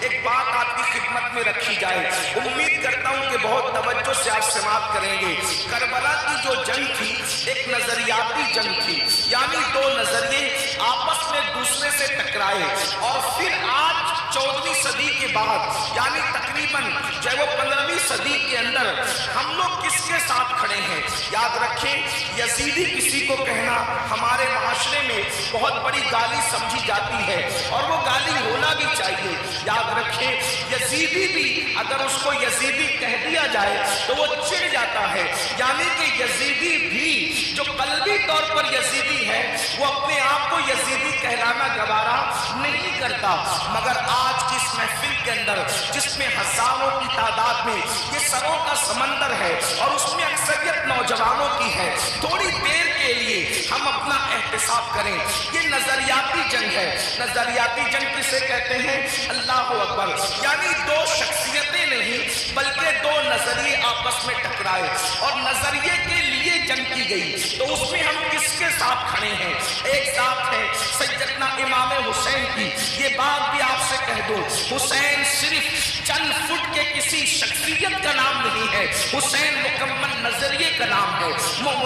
ایک بات آپ کی خدمت میں رکھی جائے، امید کرتا ہوں کہ بہت توجہ سے آپ سماعت کریں گے۔ کربلا کی جو جنگ تھی ایک نظریاتی جنگ تھی، یعنی دو نظریے آپس میں دوسرے سے ٹکرائے، اور پھر آج 14ویں صدی کے بعد یعنی تقریباً جو ہے وہ 15ویں صدی کے اندر ہم لوگ کس کے ساتھ کھڑے ہیں؟ یاد رکھیں، یزیدی کسی کو کہنا ہمارے معاشرے میں بہت بڑی گالی سمجھی جاتی ہے، اور وہ گالی ہونا بھی چاہیے۔ یاد رکھیں، یزیدی بھی اگر اس کو یزیدی کہہ دیا جائے تو وہ چڑ جاتا ہے، یعنی کہ یزیدی بھی جو قلبی طور پر یزیدی ہے وہ اپنے آپ کو یزیدی کہلانا گوارا نہیں کرتا۔ مگر آج کی اس محفل کے اندر جس میں ہزاروں کی تعداد میں یہ سروں کا سمندر ہے اور اس میں اکثریت نوجوانوں کی ہے، تھوڑی دیر کے لیے ہم اپنا احتساب کریں۔ یہ نظریاتی جنگ ہے۔ نظریاتی جنگ کسے کہتے ہیں؟ اللہ اکبر، یعنی دو شخصیتیں نہیں بلکہ دو نظریے آپس میں ٹکرائے اور نظریے کے لیے جنگ کی گئی، تو اس میں ہم کس کے ساتھ کھڑے ہیں؟ ایک ساتھ ہے سیدنا امام حسین کی۔ یہ بات بھی آپ سے کہہ دو، حسین صرف چند فٹ کے کسی شخصیت کا نام نہیں ہے، حسین مکمل نظریے کا نام ہے۔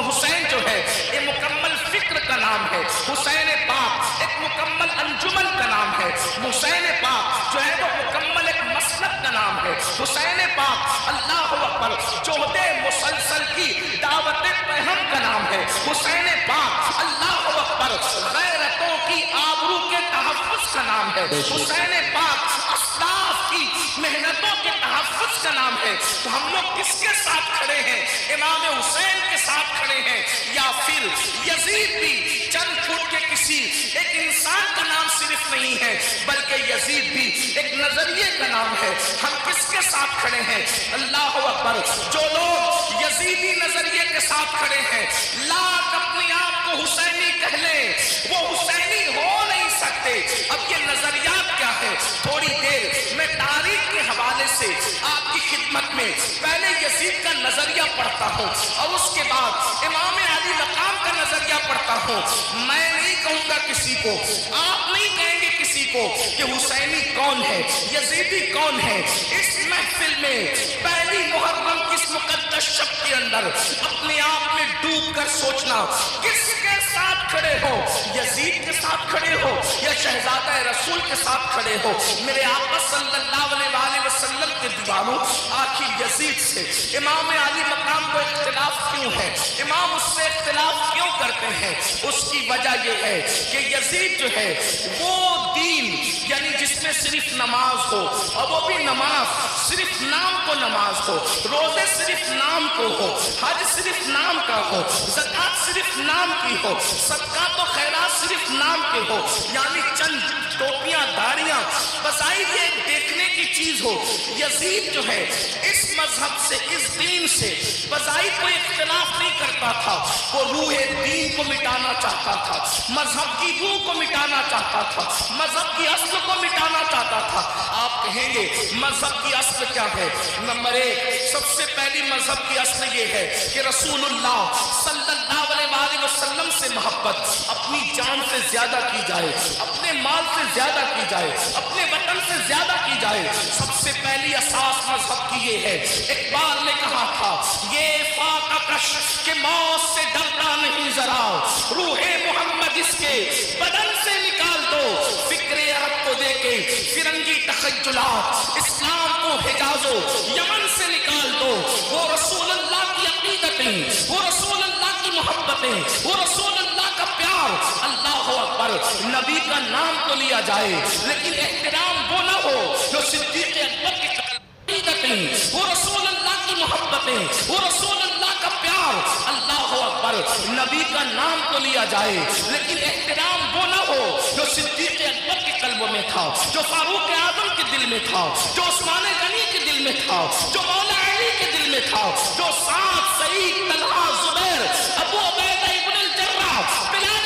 حسین جو ہے یہ مکمل فکر کا نام ہے۔ حسین پاک ایک مکمل انجمن کا نام ہے۔ حسین پاک جو ہے وہ مکمل ایک مسلک کا نام ہے۔ حسین پاک اللہ اکبر جوہد مسلسل کی دعوت پیغام کا نام ہے۔ حسین پاک اللہ اکبر غیرتوں کی آبرو کے تحفظ کا نام ہے۔ حسین پاک اسلاف کی محنتوں کے تحفظ کا نام ہے۔ تو ہم لوگ کس کے ساتھ کھڑے ہیں؟ امام حسین کے ساتھ کھڑے ہیں، یا پھر یزید بھی چند فٹ کے کسی ایک انسان کا نام صرف نہیں ہے بلکہ یزید بھی ایک نظریے کا نام ہے۔ ہم کس کے ساتھ کھڑے ہیں؟ اللہ اکبر، جو لوگ یزیدی نظریے کے ساتھ کھڑے ہیں لاکھ اپنے آپ کو حسینی کہہ لیں، وہ حسینی ہو نہیں سکتے۔ اب یہ نظریات کیا ہے؟ تھوڑی دیر میں تاریخ کے حوالے سے آپ کی خدمت میں پہلے یزید کا نظریہ پڑھتا ہوں اور اس کے بعد امام علی مقام کا نظریہ پڑھتا ہوں۔ میں نہیں کہوں گا کسی کو، آپ نہیں کہیں گے کسی کو کہ حسینی کون ہے، یزیدی کون ہے۔ اس محفل میں پہلی محرم کس مقدس شب کے اندر اپنے آپ میں ڈوب کر سوچنا، کس کے ساتھ کھڑے ہو؟ یزید کے ساتھ کھڑے ہو یا شہزادہ رسول کے ساتھ کھڑے ہو؟ میرے آقا صلی اللہ علیہ وسلم کے دیوانوں، آخر یزید سے امام علی مقام کو اختلاف کیوں ہے؟ امام اس سے اختلاف کیوں کرتے ہیں؟ اس کی وجہ یہ ہے کہ یزید جو ہے وہ دین یعنی جس میں صرف نماز ہو، اور وہ بھی نماز صرف نام کو نماز ہو، روزے صرف نام کو ہو، حج صرف نام کا ہو، زکات صرف نام کی ہو، صدقات و خیرات صرف نام کے ہو، یعنی چند ٹوپیاں داڑیاں بظاہر یہ ایک دیکھنے کی چیز ہو۔ یزید جو ہے اس مذہب سے، اس دین سے بظاہر کوئی اختلاف نہیں کرتا تھا، وہ روح دین کو مٹانا چاہتا تھا، مذہب کی روح کو مٹانا چاہتا تھا، مذہب کی اصل کو مٹانا چاہتا تھا۔ آپ کہیں گے مذہب کی اصل کیا ہے؟ نمبر ایک، سب سے پہلی مذہب کی اصل یہ ہے کہ رسول اللہ صلی اللہ علیہ وسلم سے محبت اپنی جان سے زیادہ کی جائے، اپنے مال سے زیادہ کی جائے، اپنے وطن سے زیادہ کی جائے۔ سب سے پہلی اساس مذہب کی یہ ہے۔ اقبال نے کہا تھا، یہ فاقہ کش کہ موت سے ڈرتا نہیں ذرا، روح محمد اس کے بدن سے نکال دو، فکر عرب کو دے کے فرنگی تخیلات اسلام کو حجاز و یمن سے نکال دو۔ وہ رسول اللہ کی عقیدتیں، وہ رسول اللہ کی محبتیں، وہ رسول اللہ کا پیار۔ اللہ اکبر، نبی کا نام تو لیا جائے لیکن احترام وہ نہ ہو جو صدیق اکبر کی عقیدتیں، وہ رسول اللہ کی محبتیں، وہ رسول اللہ کا پیار۔ اللہ اکبر، نبی کا نام تو لیا جائے لیکن احترام وہ نہ ہو جو صدیق اکبر کے قلب میں تھا، جو فاروق اعظم کے دل میں تھا، جو عثمان غنی کے دل میں تھا، جو مولا علی کے دل میں تھا، جو سعد، سعید، طلحہ، زبیر، ابو عبیدہ ابن الجراح، بلال